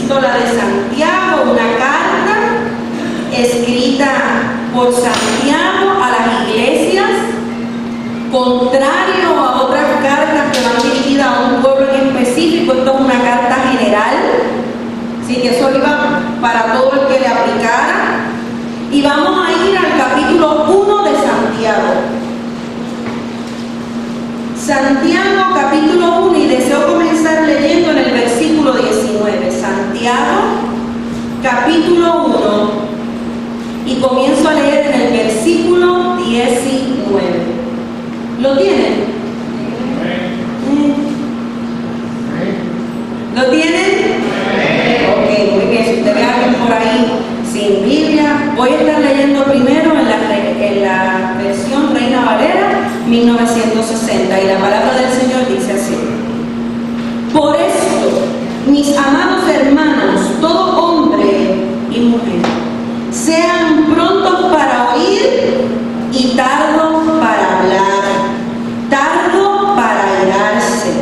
epístola de Santiago, una carta escrita por Santiago a las iglesias, contrario a otras cartas que van dirigidas a un pueblo en específico. Esto es una carta general, así que eso iba para todo el que le aplicara. Y vamos a ir al capítulo 1 de Santiago. Santiago capítulo 1, y deseo comenzar leyendo en el versículo 19. Santiago capítulo 1, y comienzo a leer en el versículo 19. ¿Lo tienen? ¿Lo tienen? Ok, muy bien. Si ustedes alguien por ahí sin Biblia, voy a estar leyendo primero en la versión Reina Valera 1960, y la palabra del Señor dice así: por esto, mis amados hermanos, todo hombre y mujer, sean prontos para oír y tardos para hablar, tardos para airarse,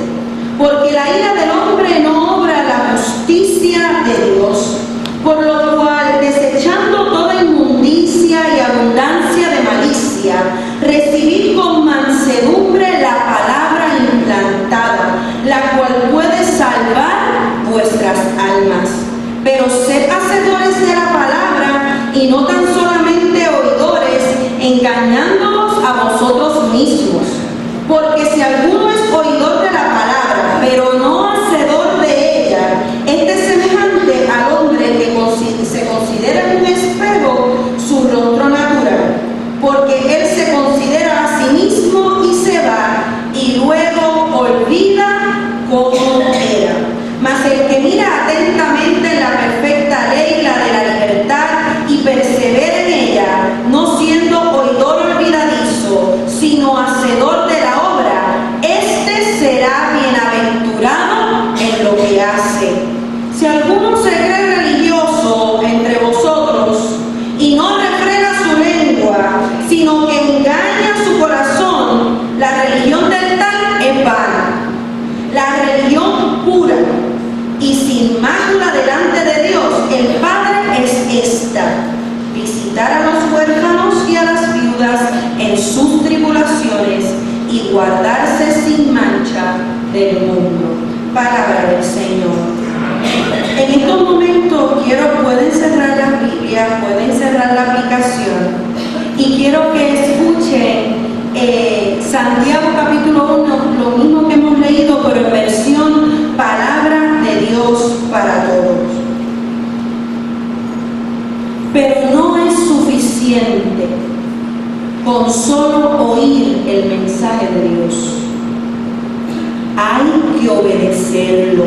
porque la ira del hombre no obra la justicia de Dios, por lo cual, desechando toda inmundicia y abundancia de malicia, recibid con mansedumbre la palabra implantada, la cual puede salvar vuestras almas. Pero sed hacedores de la palabra, y no tan solamente oidores, engañándonos a vosotros mismos. Porque si alguno es oidor de la palabra, pero no hacedor de ella, este es semejante al hombre que se considera en un espejo su rostro natural, porque él se considera a sí mismo y se va, y luego olvida cómo era. Mas el que mira atentamente en la perfecta ley, la de la libertad, y persevera en ella, no siendo oidor olvidadizo, sino hacedor de la obra, este será bienaventurado en lo que hace. Si alguno se cree religioso entre vosotros y no refrena su lengua, sino que engaña su corazón, la religión del tal es vana. La religión pura y sin mácula delante de Dios el Padre es esta: visitar a los huérfanos y a las viudas en sus tribulaciones, y guardarse sin mancha del mundo. Palabra del Señor. En estos momentos pueden cerrar la Biblia, pueden cerrar la aplicación, y quiero que escuchen Santiago capítulo 1, lo mismo que hemos leído, pero en versión palabra de Dios para todos. Pero no es suficiente con solo oír el mensaje de Dios. Hay que obedecerlo.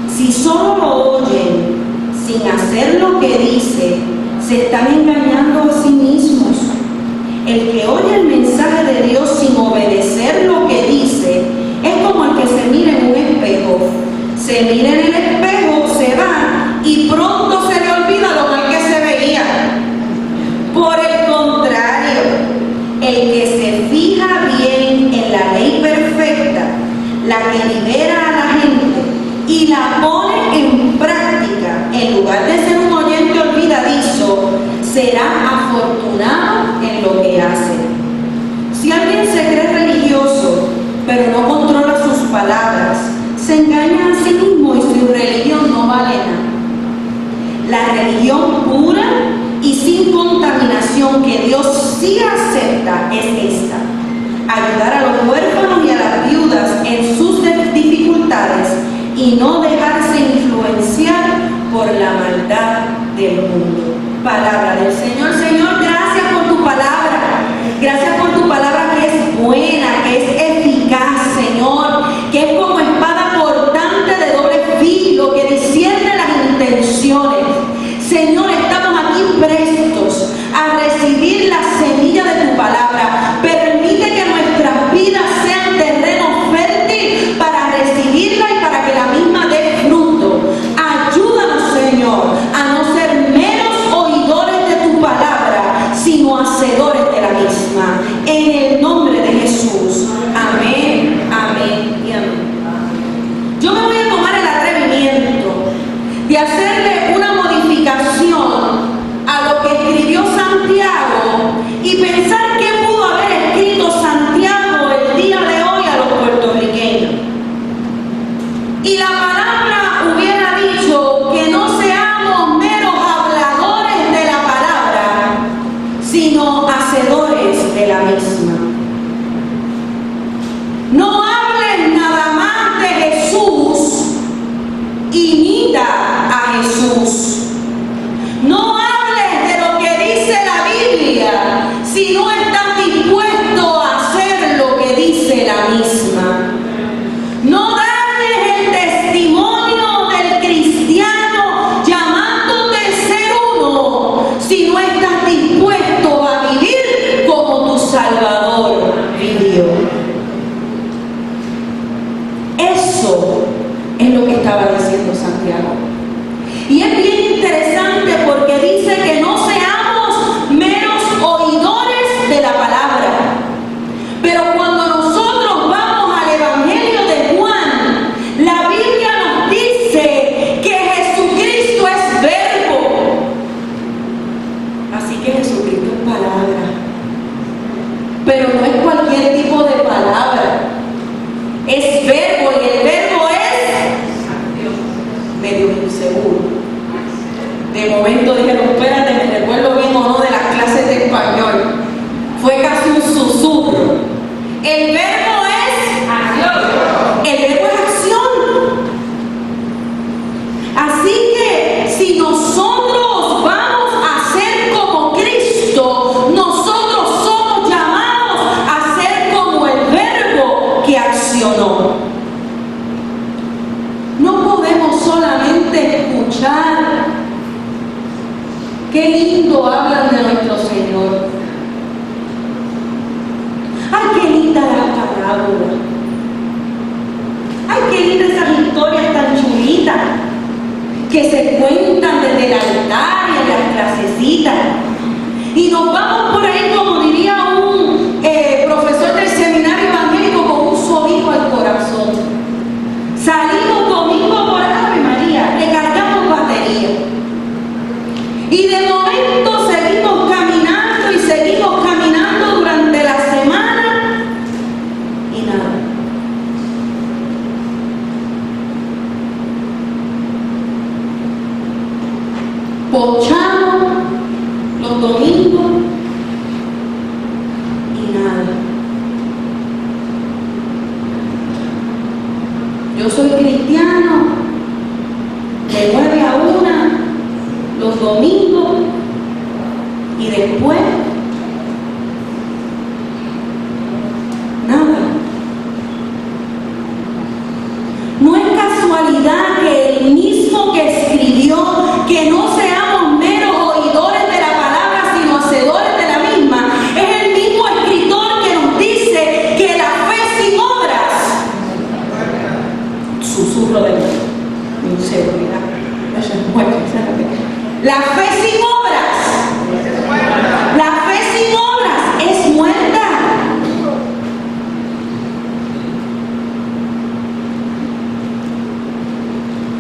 Si solo lo oyen sin hacer lo que dice, se están engañando a sí mismos. El que oye el mensaje de Dios sin obedecer lo que dice es como el que se mira en un espejo. Se mira en el espejo, se va, y pronto se le olvida lo mal que se veía. Por el contrario, el que se fija bien en la ley perfecta, la que libera a la gente y la pone en práctica, en lugar de ser un oyente olvidadizo, será afortunado en lo que hace. Si alguien se cree religioso, pero no controla sus palabras, se engaña a sí mismo y su religión no vale nada. La religión pura y sin contaminación que Dios sí acepta es esta: ayudar a los huérfanos y a las viudas en sus dificultades, y no dejarse influenciar por la maldad del mundo. Palabra del Señor. Señor, gracias por tu palabra. Gracias por tu palabra, que es buena, que es eficaz, Señor, que es como espada cortante de doble filo, que discierne las intenciones. Señor, estamos aquí prestos a recibir la semilla de tu palabra. Permite que nuestras vidas sean terreno fértil para recibirla y para que la misma dé fruto. Ayúdanos, Señor, a no ser meros oidores de tu palabra, sino hacedores de la misma. de hacerle una modificación a lo que escribió Santiago y pensar qué pudo haber escrito Santiago el día de hoy a los puertorriqueños. Y la palabra hubiera dicho que no seamos meros habladores de la palabra, sino hacedores de la misma. No hables nada más de Jesús, imita a Jesús. No hables de lo que dice la Biblia si no estás dispuesto a hacer lo que dice la misma. No dañes el testimonio del cristiano llamándote ser uno si no estás dispuesto a vivir como tu Salvador vivió. Eso es lo que estaba diciendo Santiago. Y es bien interesante porque dice que no seamos meros oidores de la palabra. Pero cuando nosotros vamos al Evangelio de Juan, la Biblia nos dice que Jesucristo es verbo. Así que Jesucristo es palabra. Pero no es cualquier tipo de palabra. Es verbo y el verbo es medio inseguro. De momento dijeron, espérate, me recuerdo bien o no de las clases de español. Fue casi un susurro. El verbo es acción. El verbo es acción. Así que si nosotros vamos a ser como Cristo, nosotros somos llamados a ser como el verbo que accionó. No podemos solamente escuchar qué lindo hablan de nuestro Señor. Ay, qué linda la parábola. Ay, qué lindas esas historias tan chulitas que se cuentan desde el altar y en las clasecitas. Y nos vamos por ahí, como diría un profesor del seminario evangélico, con un sobito al corazón. Salimos domingo por Ave María, recargamos batería. Y de momento seguimos caminando y seguimos caminando durante la semana y nada. Pochamos los domingos y nada. Yo soy cristiano de 9 a 1 los domingos y después nada. No es casualidad que el mismo que escribió que no seamos meros oidores de la palabra sino hacedores de la misma es el mismo escritor que nos dice que la fe sin obras, susurro de mi seguridad, la fe sin obras, la fe sin obras es muerta.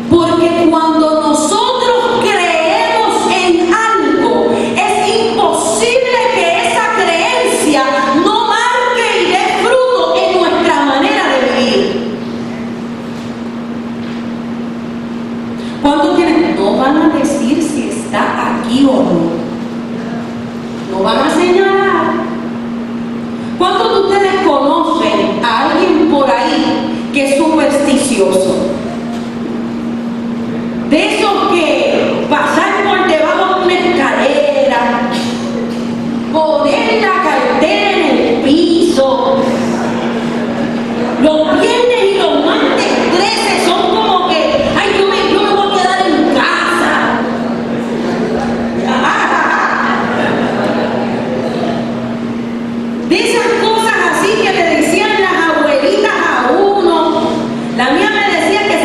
Porque cuando nosotros creemos en algo, es imposible que esa creencia no marque y dé fruto en nuestra manera de vivir. ¿Cuántos tienen? No van a decir si está aquí o no. No van a señalar. ¿Cuántos de ustedes conocen a alguien por ahí que es supersticioso? De esos que pasan por debajo de una escalera, poner la cartera en el piso, los viernes y los martes 13 son como que, ay, yo me voy a quedar en casa. De esas cosas así que le decían las abuelitas a uno. La mía me decía que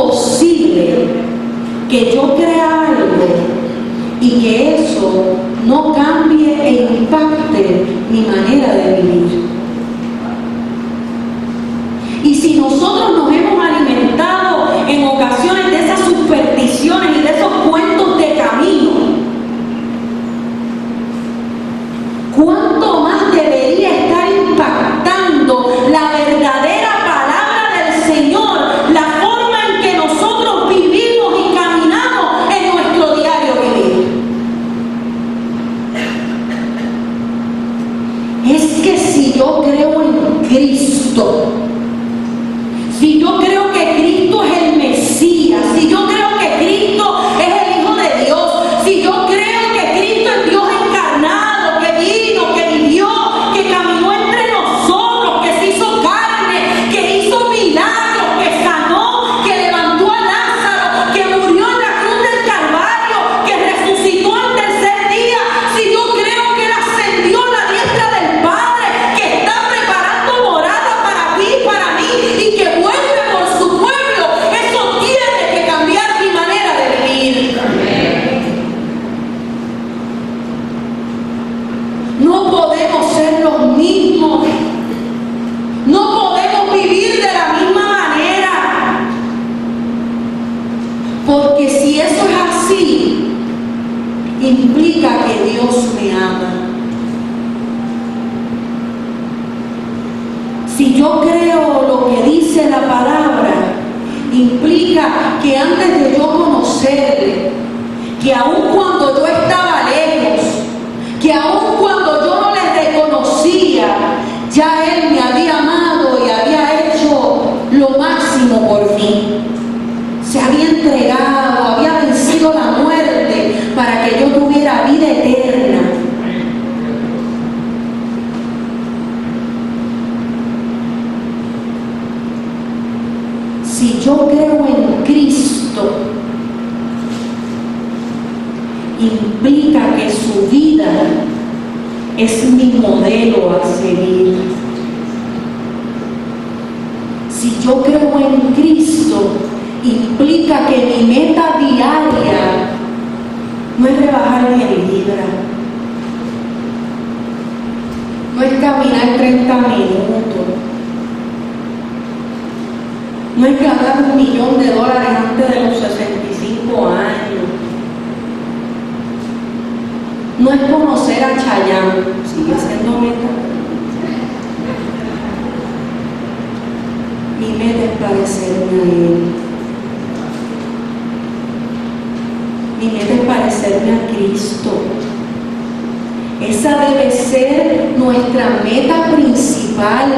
imposible que yo crea algo y que eso no cambie e impacte mi manera de vivir. Y si nosotros nos hemos alimentado en ocasiones de esas supersticiones y de esos cuentos de camino, ¿cuánto más debería estar impactando la verdadera palabra del Señor, la forma en que nosotros vivimos y caminamos en nuestro diario vivir? Es que si yo creo en Cristo, si yo creo que Cristo es el Mesías, si yo creo que Cristo es el Hijo de Dios, si yo creo que Cristo es Dios encarnado, que vino, que vivió, que caminó entre nosotros, que se hizo carne, que hizo milagros, que sanó, que levantó a Lázaro, que murió en la cruz del Calvario, que resucitó al tercer día, si yo creo que Él ascendió a la diestra del Padre, que está preparando morada para ti y para mí, y que vuelve por su pueblo, eso tiene que cambiar mi manera de vivir. No podemos ser los mismos, no podemos vivir de la misma manera, porque si eso es así, implica que Dios me ama. Si yo creo lo que dice la palabra, implica que antes de yo conocerle, que aun cuando yo estaba lejos, que aun cuando yo no le reconocía, ya Él me había amado y había hecho lo máximo por mí. Se había entregado, había vencido la muerte para que yo tuviera vida eterna. Si yo creo en Cristo, implica que su vida es mi modelo a seguir. Si yo creo en Cristo, implica que mi meta diaria no es rebajar 10 libras, no es caminar 30 minutos, no es ganar $1 millón antes de los 65 años. No es conocer a Chayanne, sigue siendo meta. Mi meta es parecerme a Él. Mi meta es parecerme a Cristo. Esa debe ser nuestra meta principal,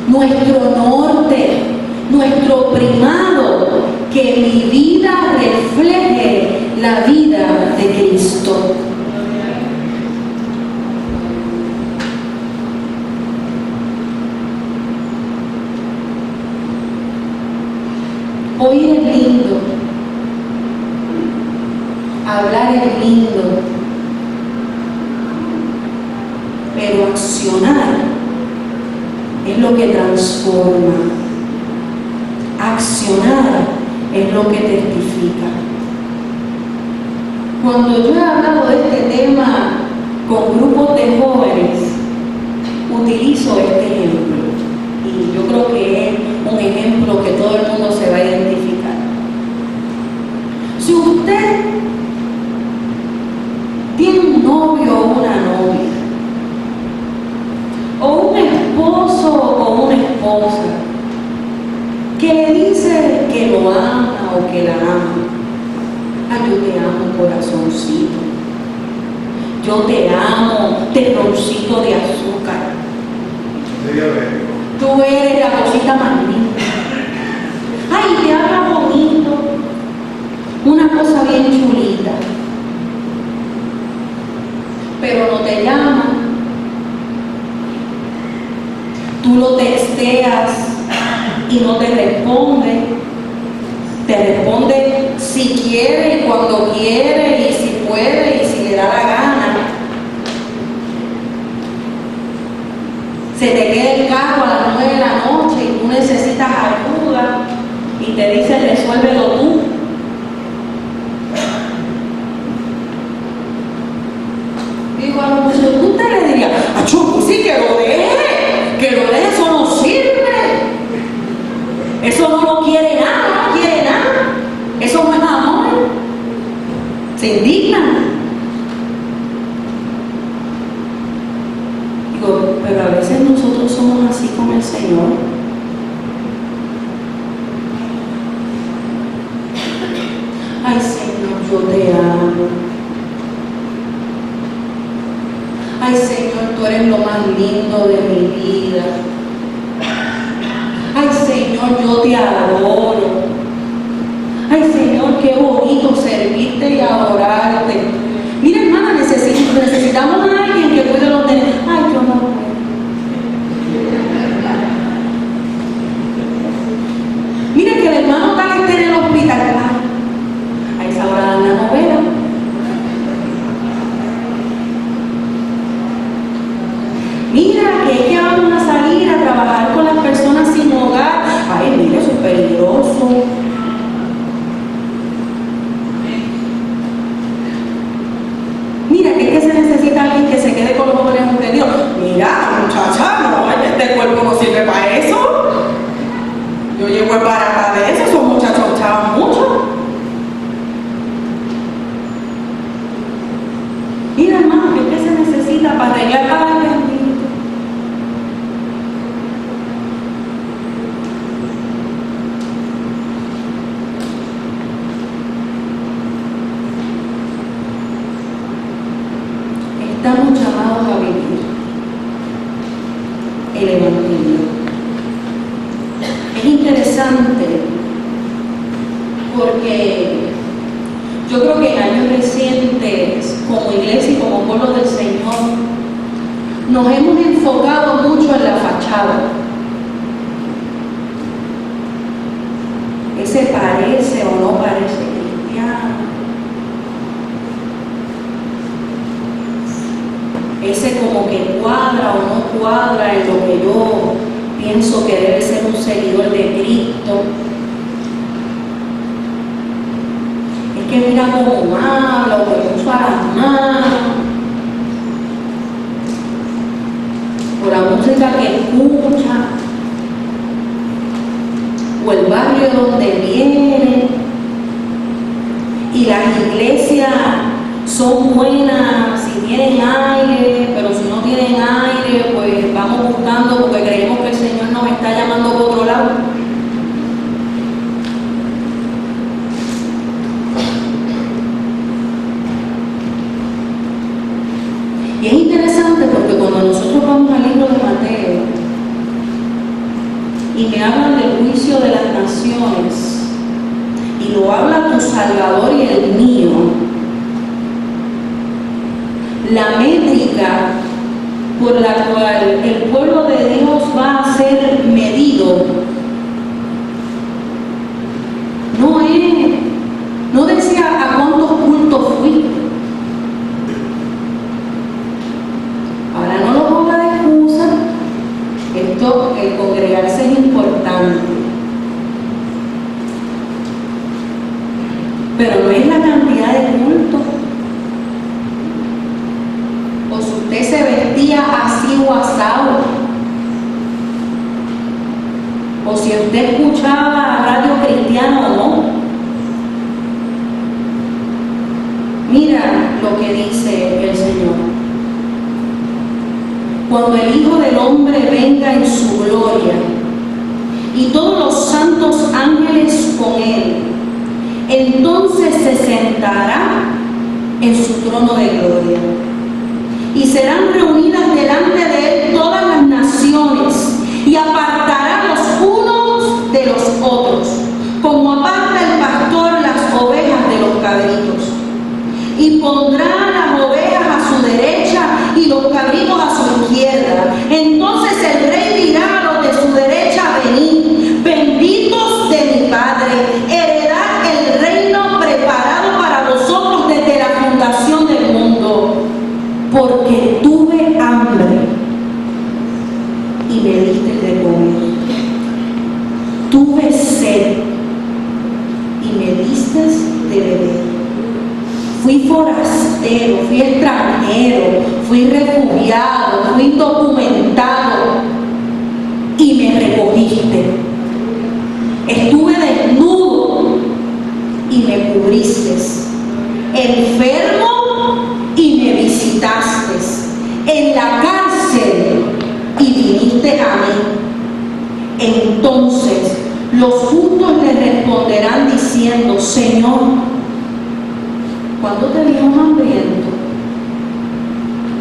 nuestro norte, nuestro primado, que mi vida refleje la vida de Cristo. Oír es lindo, hablar es lindo, pero accionar es lo que transforma. Accionar es lo que testifica. Cuando yo he hablado de este tema con grupos de jóvenes, utilizo este ejemplo. Y yo creo que es un ejemplo que todo el mundo se va a identificar. Si usted tiene un novio o una novia, o un esposo o una esposa, que le dice que lo ama o que la ama, ay, yo te amo, corazoncito, yo te amo, terroncito de azúcar, tú eres la cosita más linda, ay, te habla bonito, una cosa bien chulita, pero no te llama, tú lo texteas y no te responde, te responde si quiere y cuando quiere y si puede y si le da la gana. Se te queda el carro a las 9 de la noche y tú necesitas ayuda y te dice resuélvelo tú. Digo, a lo mejor usted le diría, achú, sí, que lo deje, eso no sirve. Eso no lo quiere nada, no quiere nada. Eso no es amor. Se indignan. Digo, pero a veces nosotros somos así con el Señor. Ay, Señor, yo te amo. Ay, Señor, tú eres lo más lindo de mi vida. Ay, Señor, yo te adoro. Ay, Señor, qué bonito servirte y adorarte. Mira, hermana, necesitamos a alguien que cuide los nenes. Ay, yo no puedo. Mira que el hermano tal esté en el hospital. Ay, a esa hora dan la novela. Mira que es que vamos a salir a trabajar con las personas sin hogar. Ay, mira, eso es peligroso. Mira, que es que se necesita alguien que se quede con los jóvenes entendidos. Mira, muchacha, no, este cuerpo no sirve para eso. Yo llego embarazada de eso, esos muchachos echaban mucho. Mira, hermano, que es que se necesita para arreglar para el bendito. Estamos llamados a vivir el Evangelio. Es interesante porque yo creo que en años recientes, como iglesia y como pueblo del Señor, nos hemos enfocado mucho en la fachada. Ese parece o no parece cristiano. Ese como que cuadra o no cuadra en lo que yo pienso que debe ser un seguidor de Cristo. Es que mira cómo habla o que usa las manos, o la música que escucha, o el barrio donde viene. Y las iglesias son buenas si tienen aire, pero si no tienen aire, pues vamos buscando porque creemos que el Señor nos está llamando por otro lado. Y es interesante porque cuando nosotros vamos al libro de Mateo y me hablan del juicio de las naciones y lo habla tu Salvador y el mío, la métrica por la cual el pueblo de Dios va a ser medido no decía a cuántos cultos fuiste. Ahora no lo ponga de excusa, el congregarse es importante, pero no es la cantidad de cultos. O si usted se vestía así o asado, o si usted escuchaba radio cristiana o no. Mira lo que dice el Señor: cuando el Hijo del Hombre venga en su gloria y todos los santos ángeles con él, entonces se sentará en su trono de gloria. Y serán reunidas delante de él todas las naciones, y apartará los unos de los otros, como aparta el pastor las ovejas de los cabritos. Y pondrá las ovejas a su derecha y los cabritos a su izquierda. Entonces el rey dirá a los de su derecha: venid, benditos de mi Padre, heredad el reino preparado para vosotros desde la fundación del mundo. Porque tuve hambre y me diste de comer, tuve sed forastero, fui extranjero, fui refugiado, fui indocumentado y me recogiste. Estuve desnudo y me cubriste, enfermo y me visitaste, en la cárcel y viniste a mí. Entonces los justos le responderán diciendo: Señor, ¿cuándo te vimos hambriento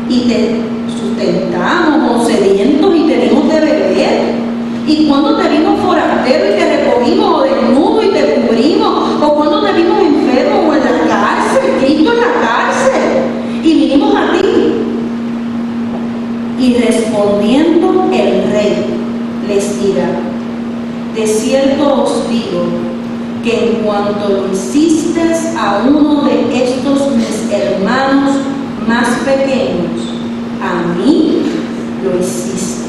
y te sustentamos, o sedientos y te dimos de beber? ¿Y cuándo te vimos forastero y te recogimos, o desnudo y te cubrimos? ¿O cuándo te vimos enfermo o en la cárcel, Cristo en la cárcel, y vinimos a ti? Y respondiendo el rey les dirá: de cierto os digo que en cuanto lo hiciste a uno de estos mis hermanos más pequeños, a mí lo hiciste.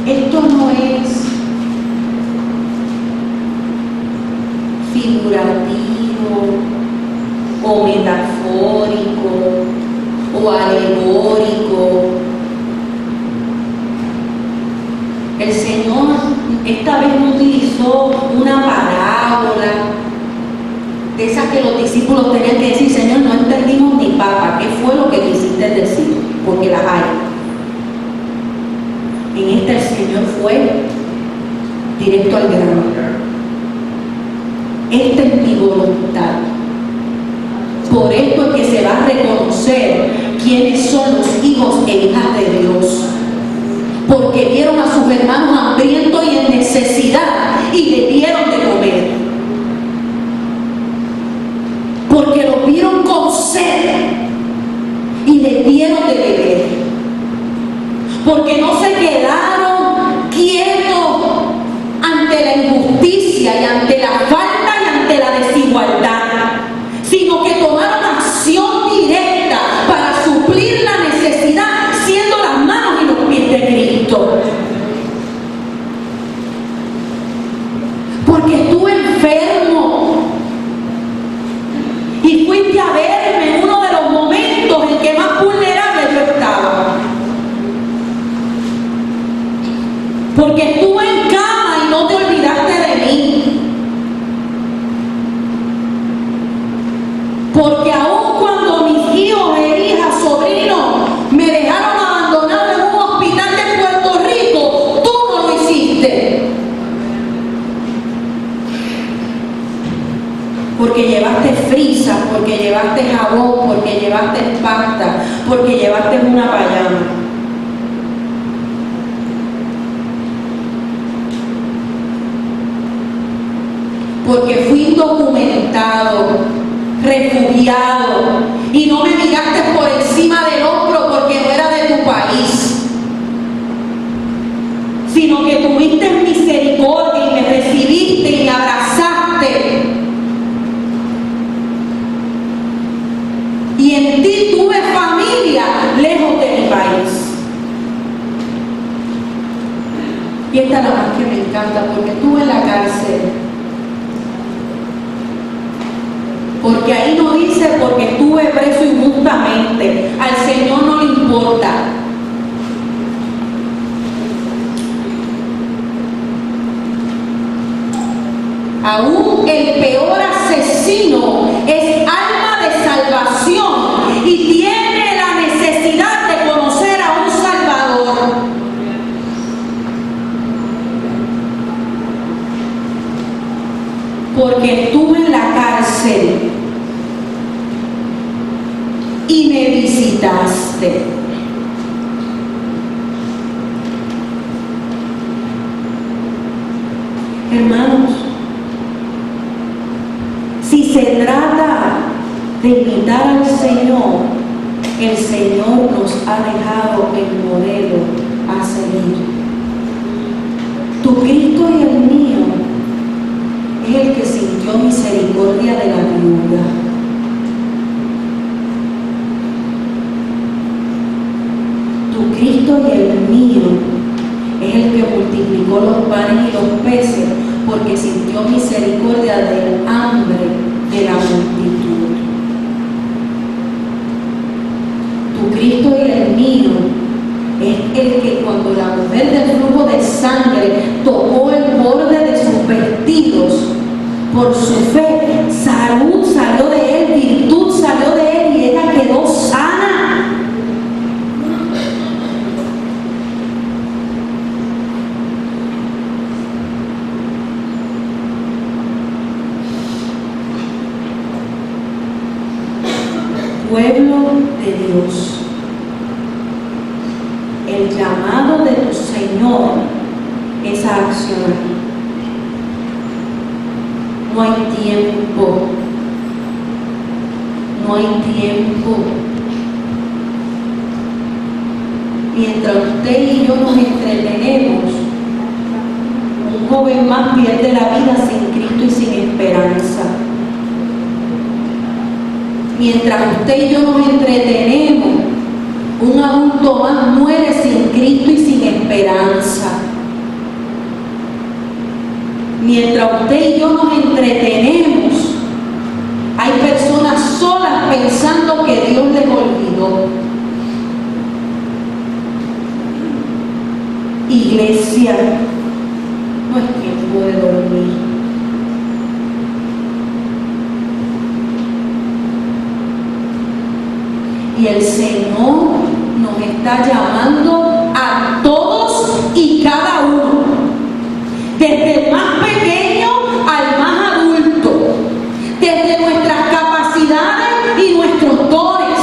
Esto no es figurativo o metafórico o alegórico. El Señor esta vez no utilizó una parábola de esas que los discípulos tenían que decir: Señor, no entendimos ni papa, ¿qué fue lo que quisiste decir? Porque las hay. En esta el Señor fue directo al grano. Esta es mi voluntad. Por esto es que se va a reconocer quiénes son los hijos e hijas de Dios. Porque vieron a sus hermanos hambrientos y en necesidad y le dieron de comer. Porque los vieron con sed y le dieron de beber. Porque no se quedaron quietos ante la injusticia y ante la falta y ante la desigualdad, sino que tomaron acción directa para suplir la necesidad, siendo las manos y los pies de Cristo. Porque estuve enfermo y fuiste a verme en uno de los momentos en que más vulnerable yo estaba. Porque estuve en cama y no te olvidaste de mí. Porque aun cuando mis hijos e hijas, sobrinos, me dejaron abandonado en un hospital de Puerto Rico, tú no lo hiciste. Porque llevaste frisa, porque llevaste jabón, porque llevaste pasta, porque llevaste una payama. Porque fui indocumentado, refugiado, y no me miraste por encima del hombro porque no era de tu país, sino que tuviste misericordia y me recibiste y me abrazaste. Y en ti tuve familia lejos de mi país. Y esta es la más que me encanta, porque estuve en la cárcel. Porque ahí no dice porque estuve preso injustamente. Al Señor no le importa. Aún el peor asesino es alma de salvación y tiene la necesidad de conocer a un Salvador. Porque estuve en la cárcel y me visitaste. Hermanos, si se trata de imitar al Señor, el Señor nos ha dejado el modelo a seguir. Tu Cristo y el mío es el que sintió misericordia de la viuda. Tu Cristo y el mío es el que multiplicó los panes y los peces, porque sintió misericordia del hambre de la multitud. Tu Cristo y el mío es el que cuando la mujer del flujo de sangre tocó el borde de sus vestidos, por su fe, salud salió de él, virtud salió de él y ella quedó sana. Pueblo de Dios, el llamado de tu Señor es a accionar. No hay tiempo, no hay tiempo. Mientras usted y yo nos entretenemos, un joven más pierde la vida sin Cristo y sin esperanza. Mientras usted y yo nos entretenemos, un adulto más muere sin Cristo y sin esperanza. Mientras usted y yo nos entretenemos, hay personas solas pensando que Dios les olvidó. Iglesia, no es tiempo de dormir. Y el Señor nos está llamando a todos y cada uno, desde el más pequeño al más adulto, desde nuestras capacidades y nuestros dones,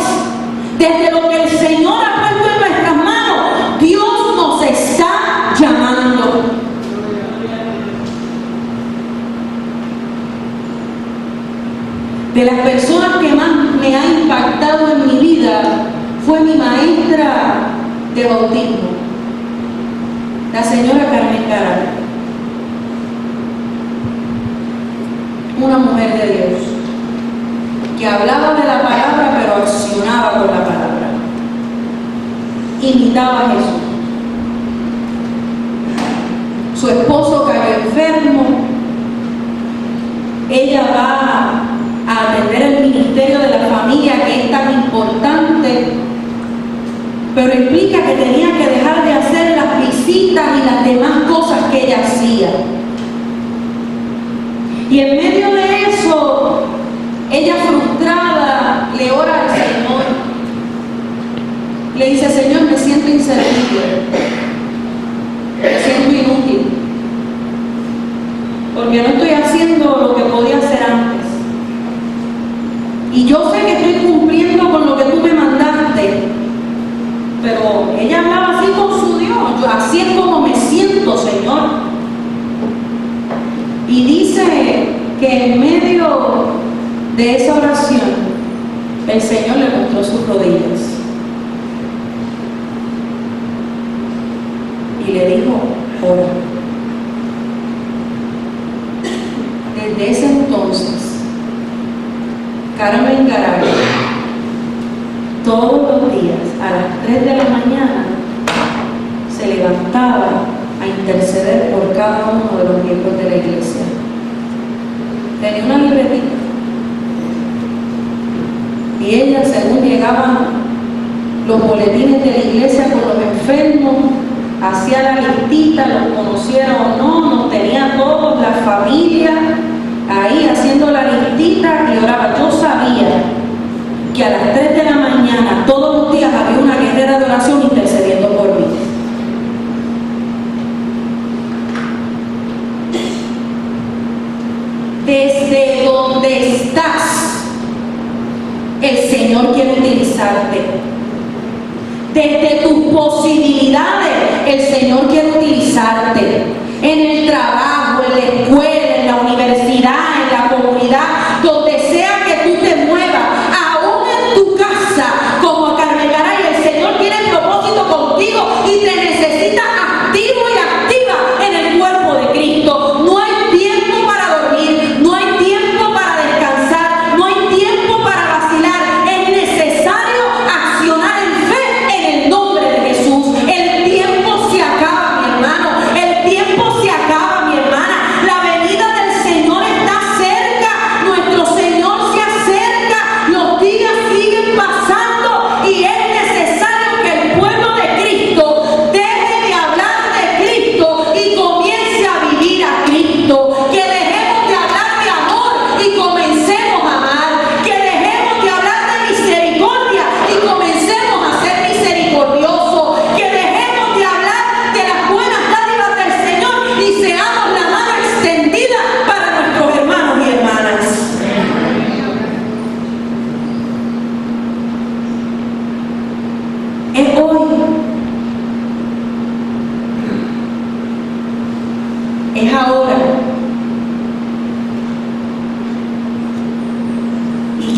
desde lo que el Señor ha puesto en nuestras manos. Dios nos está llamando. De las personas que más me ha impactado en mi vida fue mi maestra de bautismo, la señora Carmen Garay, una mujer de Dios que hablaba de la palabra pero accionaba con la palabra, imitaba a Jesús. Su esposo cayó enfermo, ella va a atender el ministerio de la familia, que es tan importante, pero implica que tenía que dejar de hacer las visitas y las demás cosas que ella hacía. Y en medio de eso, ella frustrada le ora al Señor, le dice: Señor, me siento inservible, me siento inútil, porque no estoy haciendo lo que podía hacer antes. Y yo sé que estoy cumpliendo con lo que tú me mandaste, pero ella hablaba así con su Dios: así es como me siento, Señor. Y dice que en medio de esa oración, el Señor le mostró sus rodillas y le dijo: ora. Desde ese entonces, Carmen Garay, todos los días a las 3 de la mañana, se levantaba a interceder por cada uno de los miembros de la iglesia. Tenía una libretita y ella, según llegaban los boletines de la iglesia con los enfermos, hacía la listita, los conociera o no, nos tenía todos, la familia, ahí haciendo la listita y oraba. Yo sabía que a las 3 de la mañana todos los días había una guerrera de oración intercediendo por mí. Desde donde estás, el Señor quiere utilizarte. Desde tus posibilidades, el Señor quiere utilizarte. En el trabajo, en la escuela, en la universidad, en la comunidad, donde sea que tú te muevas, aún en tu casa, como a Carmen Garay, el Señor tiene propósito contigo y te necesita activo y activa en el cuerpo de Cristo. No hay tiempo para dormir, no hay tiempo para descansar, no hay tiempo para vacilar. Es necesario accionar en fe en el nombre de Jesús. El tiempo se acaba, mi hermano.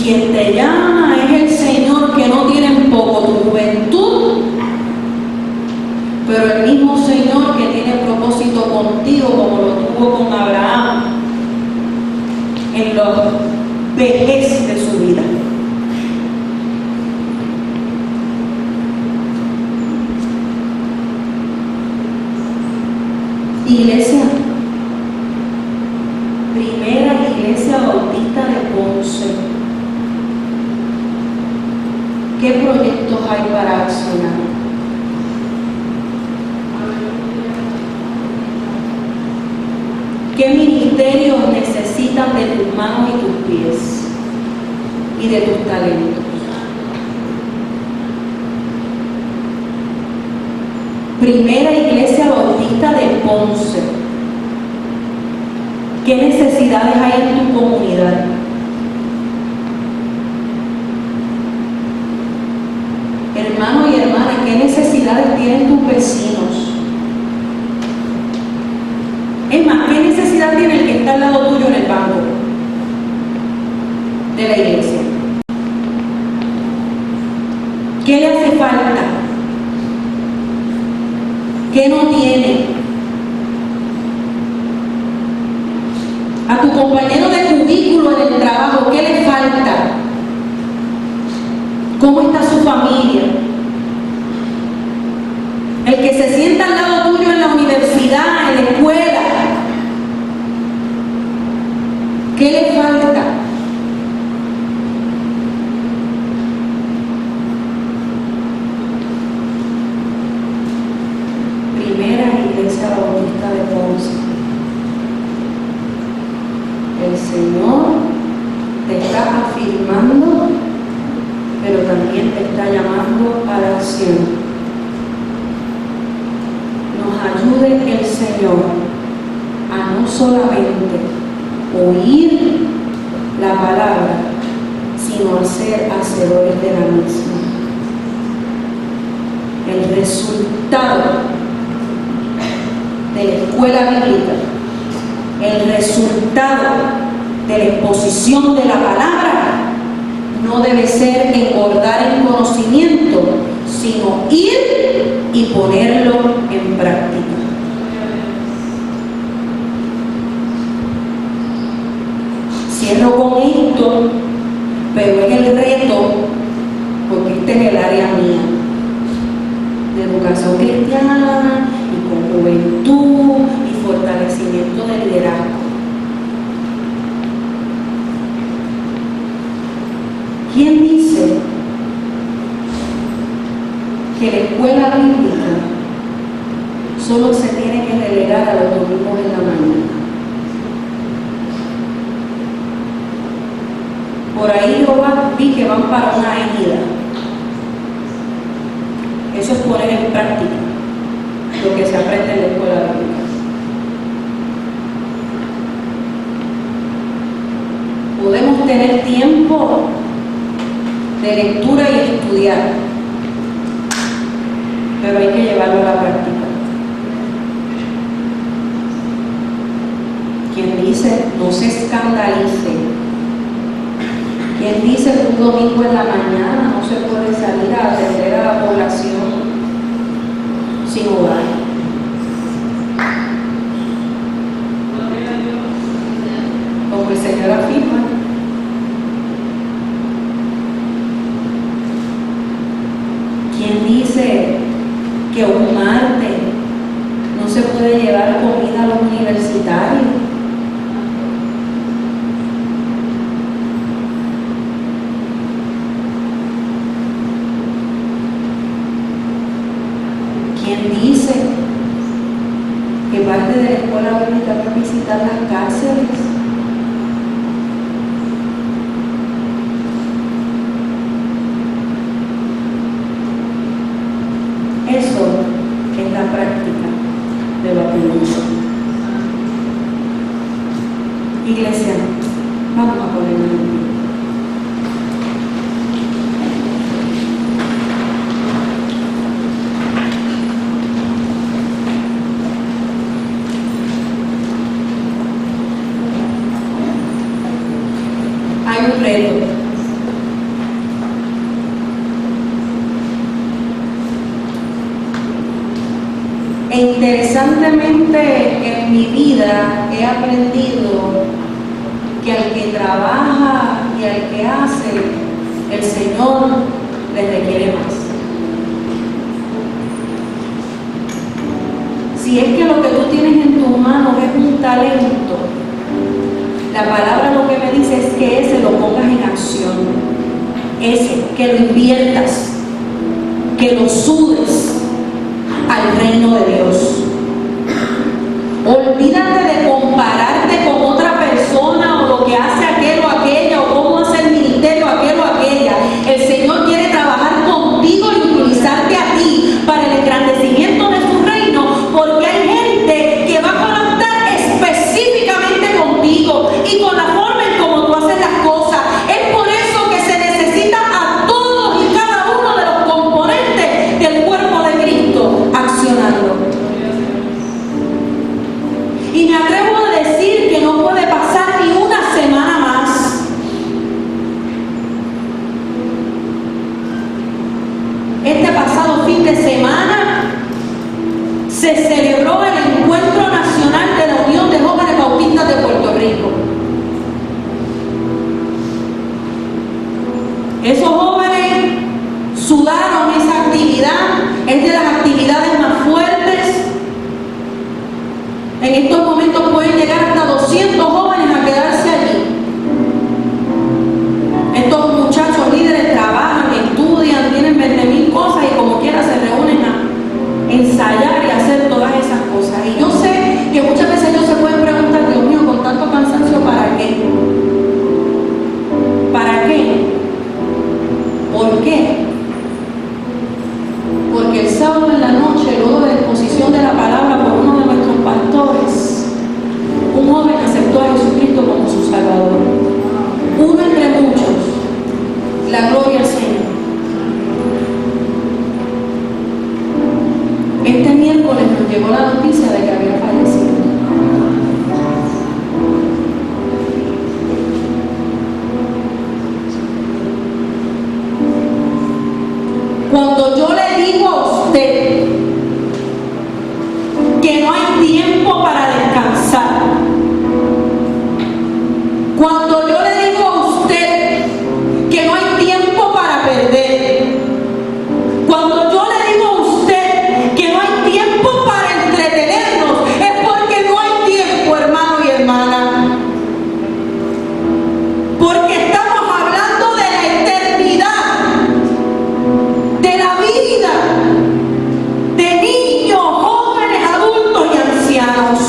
quien te llama es el Señor, que no tiene en poco tu juventud, pero el mismo Señor que tiene propósito contigo, como lo tuvo con Abraham en la vejez de su vida. Iglesia, primera iglesia bautista de Ponce. ¿Qué proyectos hay para accionar? ¿Qué ministerios necesitan de tus manos y tus pies y de tus talentos? Primera iglesia bautista de Ponce. ¿Qué necesidades hay en tu comunidad? Hermano y hermana, ¿qué necesidades tienen tus vecinos? Es más, ¿qué necesidad tiene el que está al lado tuyo en el banco de la iglesia? ¿Qué le hace falta? ¿Qué no tiene? A tu compañero de cubículo en el trabajo, ¿qué le falta? ¿Cómo está su familia? El que se sienta al lado tuyo en la universidad, en la escuela, ¿qué le falta? Primera iglesia bautista de Ponce. El Señor te está afirmando, pero también te está llamando a la acción. Nos ayude el Señor a no solamente oír la palabra, sino a ser hacedores de la misma. El resultado de la escuela bíblica, el resultado de la exposición de la palabra, no debe ser engordar el conocimiento, sino ir y ponerlo en práctica. Cierro con esto, pero es el reto, porque este es el área mía, de educación cristiana y con juventud y fortalecimiento del liderazgo. ¿Quién dice que la escuela bíblica solo se tiene que relegar a los domingos en la mañana? Por ahí yo vi que van para una égida. Eso es poner en práctica lo que se aprende en la escuela bíblica. Podemos tener tiempo de lectura y estudiar, pero hay que llevarlo a la práctica. Quien dice no se escandalice, quien dice que un domingo en la mañana no se puede salir a atender a la población sin hogar. Como el Señor afirma. ¿Quién dice que un martes no se puede llevar comida a los universitarios? ¿Quién dice que parte de la escuela bíblica es visitar las cárceles? Eso es la práctica de lo aprendido. Iglesia, vamos a ponernos en pie. Hay un reto Interesantemente, en mi vida he aprendido que al que trabaja y al que hace, el Señor le requiere más. Si es que lo que tú tienes en tus manos es un talento, la palabra lo que me dice es que ese lo pongas en acción, ese, que lo inviertas, que lo sudes al reino de Dios. Olvídate de compararte con otra persona o lo que hace aquel o aquella o cómo hace el ministerio aquel o aquella. El Señor quiere trabajar contigo y utilizarte a ti para el engrandecimiento de su reino, porque hay gente que va a conectar específicamente contigo y con la forma en cómo tú haces las cosas. Es por eso que se necesita a todos y cada uno de los componentes del cuerpo de Cristo accionando. Y me atrevo a decir que no puede pasar ni una semana más este pasado fin de semana se celebró el Encuentro Nacional de la Unión de Jóvenes Bautistas de Puerto Rico. Esos jóvenes sudaron esa actividad, es de las actividades más fuertes. En estos momentos pueden llegar hasta 200 jóvenes a quedarse allí. Estos muchachos líderes trabajan, estudian, tienen 20,000 cosas y como quiera se reúnen a ensayar y hacer todas esas cosas. Y yo sé que muchas veces ellos se pueden preguntar, Dios mío, con tanto cansancio, ¿para qué? ¿Para qué? ¿Por qué? Porque el sábado en la noche, luego de la exposición de la palabra por uno de nuestros pastores, un joven aceptó a Jesucristo como su Salvador. Uno entre muchos. La gloria al Señor. Este miércoles nos llegó la noticia de que había fallecido. Cuando yo le digo a usted que no hay tiempo para descansar, cuando yo le digo a usted que no hay tiempo para perder, cuando yo le digo a usted que no hay tiempo para entretenernos, es porque no hay tiempo, hermano y hermana. Porque estamos hablando de la eternidad, de la vida, de niños, jóvenes, adultos y ancianos.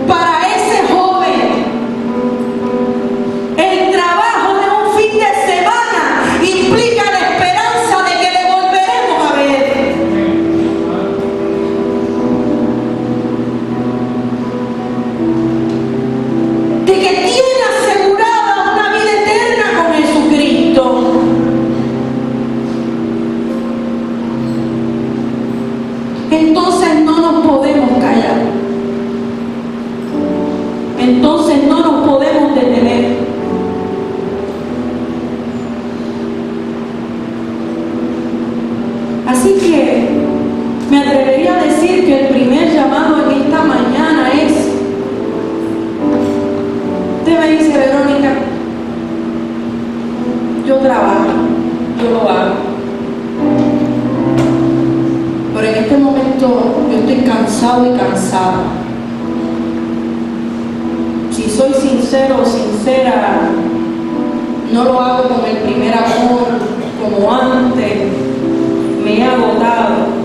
Para ese joven, el trabajo de un fin de semana implica la esperanza de que le volveremos a ver. De que tiene asegurada una vida eterna con Jesucristo. Entonces no nos podemos callar. Entonces no nos podemos detener. Así que me atrevería a decir que el primer llamado en esta mañana es, usted me dice, Verónica, yo trabajo, yo lo hago, pero en este momento yo estoy cansado y cansada. Si soy sincero o sincera, no lo hago con el primer amor como antes, me he agotado.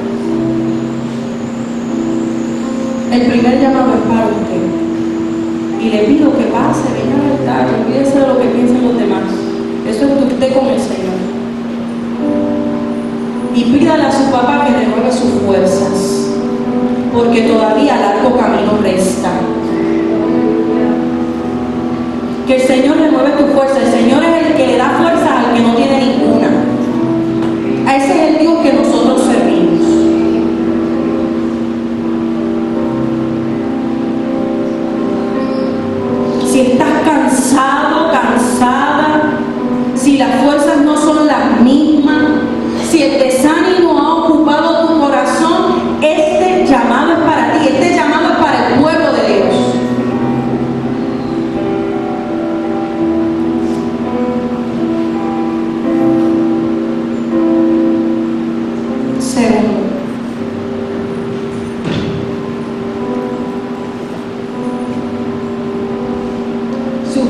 El primer llamado es para usted y le pido que pase, venga al altar, olvídese de lo que piensen los demás. Eso es de usted con el Señor. Y pídale a su papá que renueve sus fuerzas, porque todavía largo camino resta. Que el Señor renueve tu fuerza. El Señor es el que le da fuerza al que no tiene ninguna. A ese es el Dios que nosotros servimos. Si estás cansado, cansada, si las fuerzas no son las mismas, si el desánimo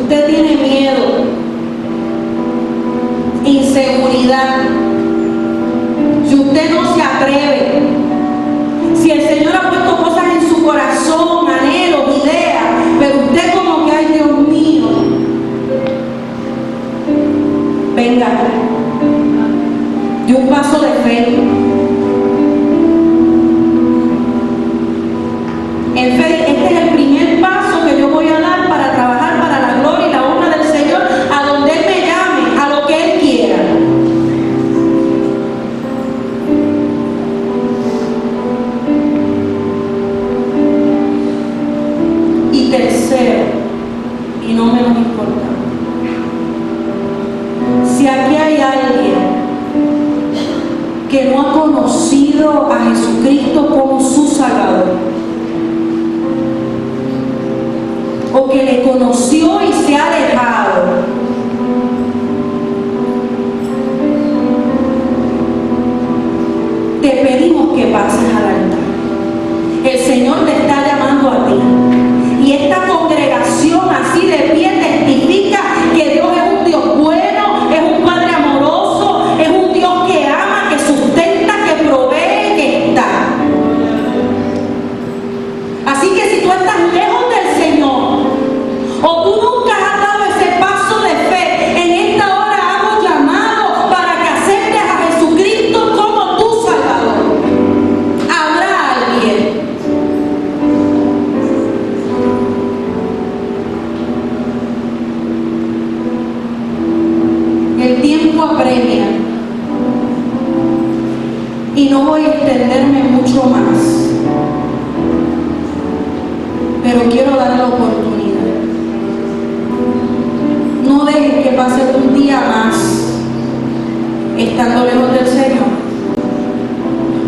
usted tiene miedo, inseguridad, si usted no se atreve, si el Señor ha puesto cosas en su corazón, anhelos, ideas, pero usted como que, ay Dios mío, venga, de un paso de fe. En fe, este es el primer paso que yo voy a dar para trabajar para la gloria y la honra del Señor, a donde Él me llame, a lo que Él quiera. Y tercero, y no menos importante, si aquí hay alguien que no ha conocido a Jesucristo como su Salvador, o que le conoció y se ha alejado, te pedimos que pases al altar. El Señor te está llamando a ti. Y esta congregación así de pie testifica que Dios es un Dios bueno, es un Padre amoroso, es un Dios que ama, que sustenta, que provee, que está. Así que si tú estás lejos del Señor, o tú nunca has dado ese paso de fe, en esta hora hago llamado para que aceptes a Jesucristo como tu Salvador. Habrá alguien. El tiempo apremia y no voy a extenderme mucho más, pero quiero dar la oportunidad. No dejes que pase un día más estando lejos del Señor.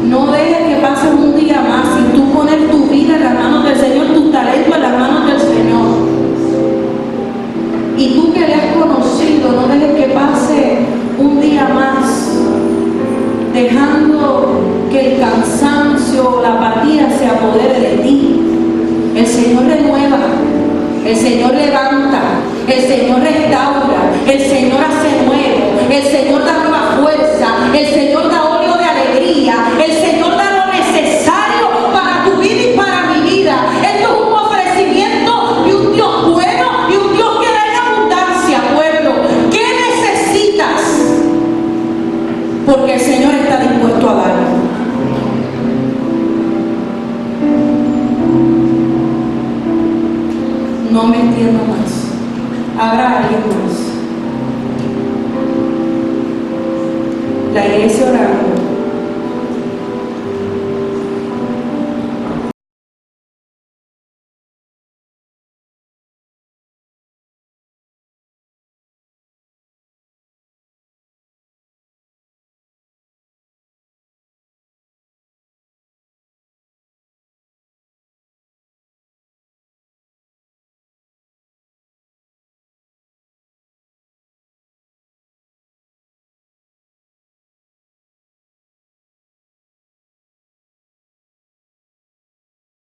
No dejes que pase un día más sin tú poner tu vida en las manos del Señor, tu talento en las manos del Señor. Y tú que le has conocido, no dejes que pase un día más dejando que el cansancio o la apatía se apodere de ti. El Señor renueva, el Señor levanta, el Señor restaura, el Señor hace nuevo, el Señor da nueva fuerza, el Señor da óleo de alegría, el Señor da lo necesario para tu vida y para mi vida. Esto es un ofrecimiento de un Dios bueno y un Dios que da en abundancia, pueblo. ¿Qué necesitas? Porque el Señor está dispuesto a darlo. No me extiendo más. Habrá alguien más. La iglesia orando.